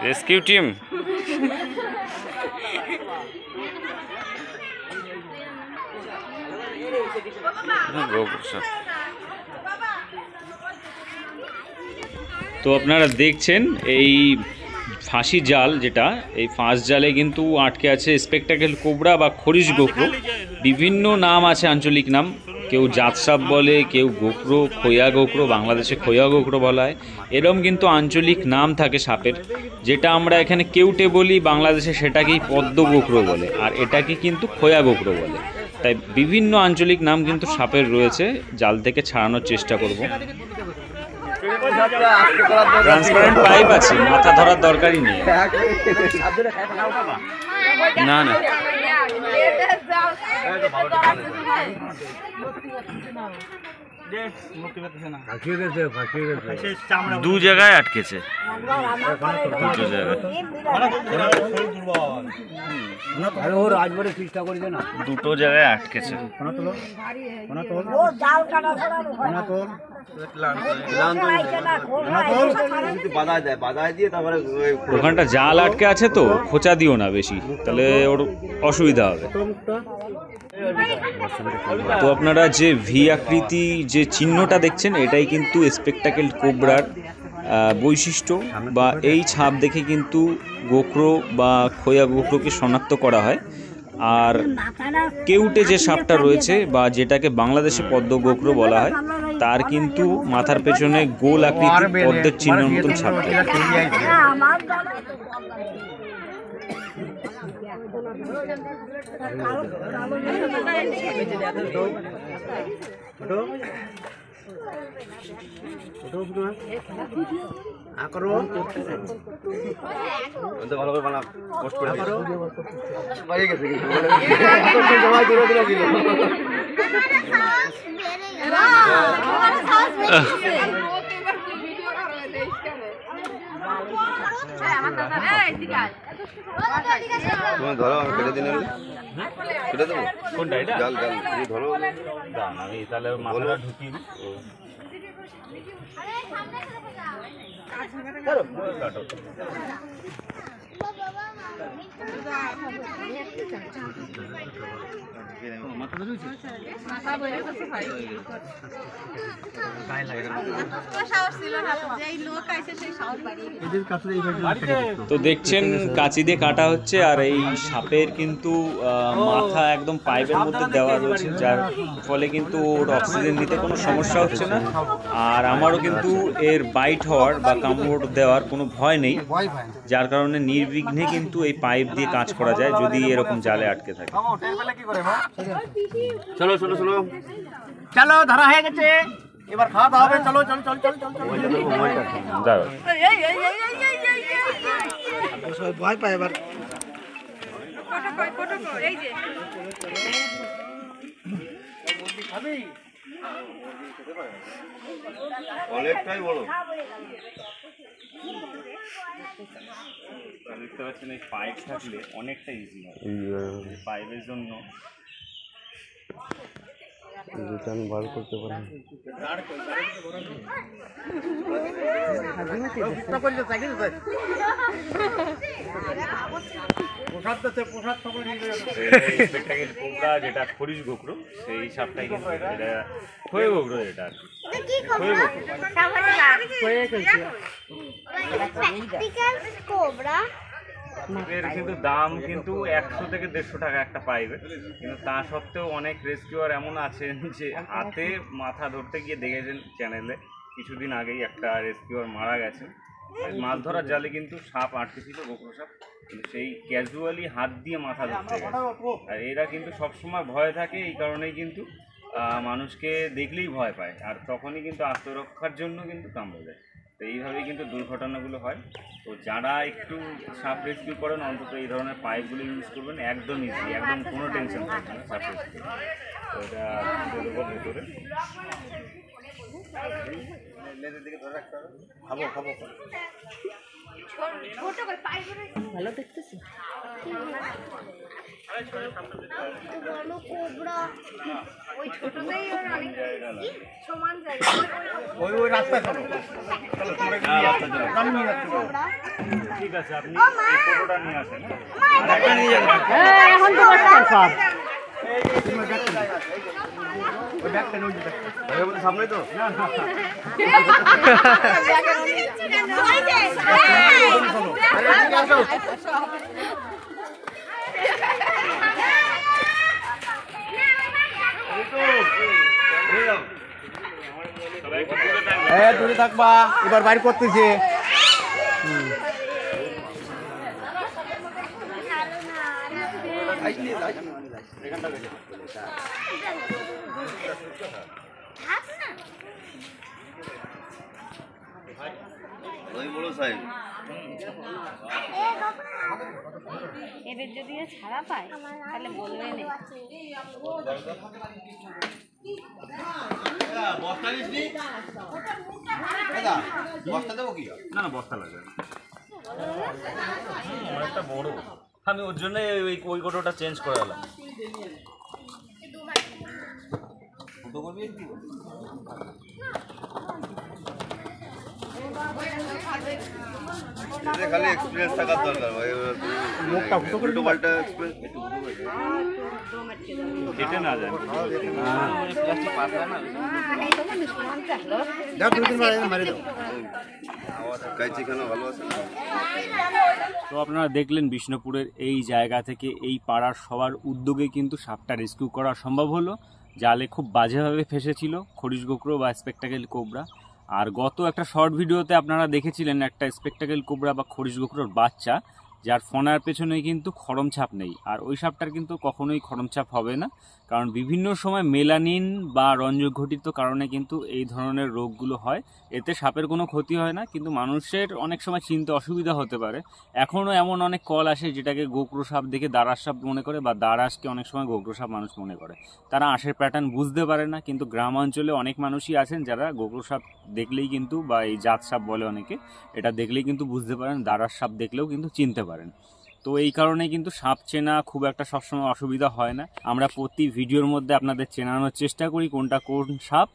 Rescue team তো আপনারা দেখছেন এই ফাঁসি জাল, যেটা এই ফাঁস জালে কিন্তু আটকে আছে স্পেকটাকেল কোবরা বা খরিশ গোখরো। বিভিন্ন নাম আছে, আঞ্চলিক নাম, কেউ জাতসাপ বলে, কেউ গোখরো, খোয়া গোখরো, বাংলাদেশে খোয়া গোখরো বলা হয়। এরকম কিন্তু আঞ্চলিক নাম থাকে সাপের, যেটা আমরা এখানে কেউটে বলি, বাংলাদেশে সেটাকেই পদ্ম গোখরো বলে, আর এটাকে কিন্তু খোয়া গোখরো বলে। তাই বিভিন্ন আঞ্চলিক নাম কিন্তু সাপের রয়েছে। জাল থেকে ছাড়ানোর চেষ্টা করব। ট্রান্সপারেন্ট পাইপ আছে, মাথা ধরার দরকারই নেই। না না, দু জায়গায় আটকেছে, দুটো জায়গায়, দুটো জায়গায় আটকেছে। ওখানটা জাল আটকে আছে তো খোঁচা দিও না বেশি, তাহলে ওর অসুবিধা হবে। তো আপনারা যে ভি আকৃতি যে চিহ্নটা দেখছেন, এটাই কিন্তু স্পেকটাকেল কোবরার বৈশিষ্ট্য, বা এই ছাপ দেখে কিন্তু গোখরো বা খোয়া গোখরোকে শনাক্ত করা হয়। আর কেউটে যে সাপটা রয়েছে, বা যেটাকে বাংলাদেশে পদ্ম গোখরো বলা হয়, তার কিন্তু মাথার পেছনে গোল আকৃতির পদ্মের চিহ্নের মতন ছাপ থাকে। তুমি ধরো, আমি কেটে দিন, কেটে দেবো। কোনটা এটা? জাল জাল ধরো, আমি তাহলে মাথাটা ঢুকিয়ে দিই। তো দেখছেন কাঁচি দিয়ে কাটা হচ্ছে, আর এই সাপের কিন্তু মাথা একদম পাইপের মধ্যে দেওয়া রয়েছে, যার ফলে কিন্তু ওর অক্সিজেন নিতে কোনো সমস্যা হচ্ছে না। আর আমারও কিন্তু এর বাইট হওয়ার বা কামড় দেওয়ার কোনো ভয় নেই, যার কারণে নির্বিঘ্নে কিন্তু এই পাইপ দিয়ে কাজ করা যায় যদি এরকম জালে আটকে থাকে। চলো চলো চলো চলো, ধরা হয়ে গেছে, এবার খাওয়া দাওয়া হবে। চলো চলো চলো চলো চলো, ভয় পায় এবার। অনেকটাই বড়। দেখতে পাচ্ছেন এই পাইপ থাকলে অনেকটা ইজি হয়। পাইপের জন্য আমি বার করতে পারি। যেটা খরিশ গোখরো, সেই সাপটাই কিন্তু এটা খোয়া গোখরো, এটা আর কি এর কিন্তু দাম কিন্তু 100 থেকে 150 টাকা একটা পাইবে। কিন্তু তা সত্ত্বেও অনেক রেস্কিউয়ার এমন আছেন যে হাতে মাথা ধরতে গিয়ে দেখেছেন চ্যানেলে কিছুদিন আগেই একটা রেস্কিউয়ার মারা গেছে। মাছ ধরার জালে কিন্তু সাপ আটকে ছিল, গোখরো সাপ, কিন্তু সেই ক্যাজুয়ালি হাত দিয়ে মাথা ধরতে গেছে। আর এরা কিন্তু সবসময় ভয় থাকে, এই কারণেই কিন্তু মানুষকে দেখলেই ভয় পায়, আর তখনই কিন্তু আত্মরক্ষার জন্য কিন্তু কামড়ে দেয়। তো এইভাবেই কিন্তু দুর্ঘটনাগুলো হয়। তো যারা একটু সাপ রেস্কিউ করেন, অন্তত এই ধরনের পাইপগুলো ইউজ করবেন, একদম ইজি, একদম কোনো টেনশন থাকবে না সাপ রেস্কিউ। তো এটা ভেতরে ভালো দেখতেছি। ওই ছোটটাই ওর অনেক সমান জায়গা ওই রাস্তায় চলো ঠিক আছে, আপনি এই ফটোটা নিয়ে আসেন। এখন তো বসছেন সব। ওই ব্যাগটা নিয়ে যাবে সামনে তো দূরে থাকবা, এবার বাইর করতেছে। ওই বড় সাইজ এদের যদি ছাড়া পায় তাহলে বলবে না। বস্তা দেবো কি? না না, বস্তা লাগবে না। অনেকটা বড়, আমি ওর জন্য ওই কোটোটা চেঞ্জ করে এলাম। খালি এক্সপিরিয়েন্স থাকার দরকার ভাই। মুখটা ফুটো করে উল্টো পাল্টা এক্সপিরিয়েন্স কেটে না যায়। যাও, তুমি মারি দাও। কাইচিখানা ভালো আছে। তো আপনারা দেখলেন বিষ্ণুপুরের এই জায়গা থেকে এই পাড়ার সবার উদ্যোগে কিন্তু সাপটা রেস্কিউ করা সম্ভব হলো। জালে খুব বাজেভাবে ফেসেছিল খরিশ গোকরো বা স্পেকটাকেল কোবরা। আর গত একটা শর্ট ভিডিওতে আপনারা দেখেছিলেন একটা স্পেকটাকেল কোবরা বা খরিশ গোকরোর বাচ্চা, যার ফনার পেছনে কিন্তু খড়ম ছাপ নেই। আর ওই সাপটার কিন্তু কখনোই খড়ম ছাপ হবে না, কারণ বিভিন্ন সময় মেলানিন বা রঞ্জকঘটিত কারণে কিন্তু এই ধরনের রোগগুলো হয়। এতে সাপের কোনো ক্ষতি হয় না, কিন্তু মানুষের অনেক সময় চিনতে অসুবিধা হতে পারে। এখনও এমন অনেক কল আসে যেটাকে গোকরো সাপ দেখে দারাস সাপ মনে করে, বা দারাসকে অনেক সময় গোকরো সাপ মানুষ মনে করে। তারা আঁশের প্যাটার্ন বুঝতে পারে না, কিন্তু গ্রাম অঞ্চলে অনেক মানুষই আছেন যারা গোকরো সাপ দেখলেই কিন্তু, বা এই জাত সাপ বলে অনেকে, এটা দেখলেই কিন্তু বুঝতে পারেন, দারাস সাপ দেখলেও কিন্তু চিনতে পারেন। তো এই কারণে কিন্তু সাপ চেনা খুব একটা সবসময় অসুবিধা হয় না। আমরা প্রতি ভিডিওর মধ্যে আপনাদের চেনানোর চেষ্টা করি কোনটা কোন সাপ।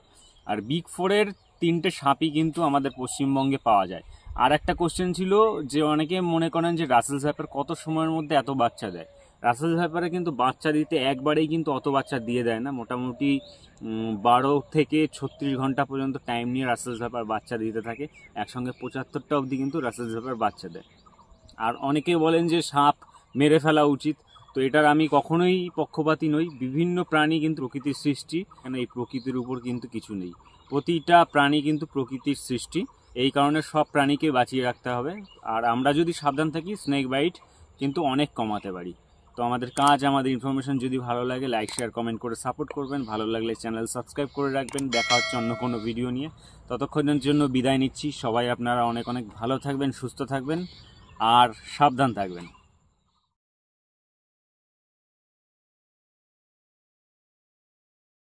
আর বিগ ফোরের 3টে সাপই কিন্তু আমাদের পশ্চিমবঙ্গে পাওয়া যায়। আর একটা কোশ্চেন ছিল যে অনেকে মনে করেন যে রাসেল সাপের কত সময়ের মধ্যে এত বাচ্চা দেয়। রাসেল সাপের কিন্তু বাচ্চা দিতে একবারেই কিন্তু অত বাচ্চা দিয়ে দেয় না, মোটামুটি 12 থেকে 36 ঘন্টা পর্যন্ত টাইম নিয়ে রাসেল সাপের বাচ্চা দিতে থাকে। একসঙ্গে 75টা অবধি কিন্তু রাসেল সাপের বাচ্চা দেয়। আর অনেকে বলেন যে সাপ মেরে ফেলা উচিত, তো এটার আমি কখনোই পক্ষপাতী নই। বিভিন্ন প্রাণী কিন্তু প্রকৃতির সৃষ্টি, কেন এই প্রকৃতির উপর কিন্তু কিছু নেই। প্রতিটা প্রাণী কিন্তু প্রকৃতির সৃষ্টি, এই কারণে সব প্রাণীকে বাঁচিয়ে রাখতে হবে। আর আমরা যদি সাবধান থাকি স্নেক বাইট কিন্তু অনেক কমাতে পারি। তো আমাদের কাজ, আমাদের ইনফরমেশন যদি ভালো লাগে লাইক শেয়ার কমেন্ট করে সাপোর্ট করবেন। ভালো লাগলে চ্যানেল সাবস্ক্রাইব করে রাখবেন। দেখা হচ্ছে অন্য কোনো ভিডিও নিয়ে। ততক্ষণের জন্য বিদায় নিচ্ছি। সবাই আপনারা অনেক অনেক ভালো থাকবেন, সুস্থ থাকবেন আর সাবধান থাকবেন।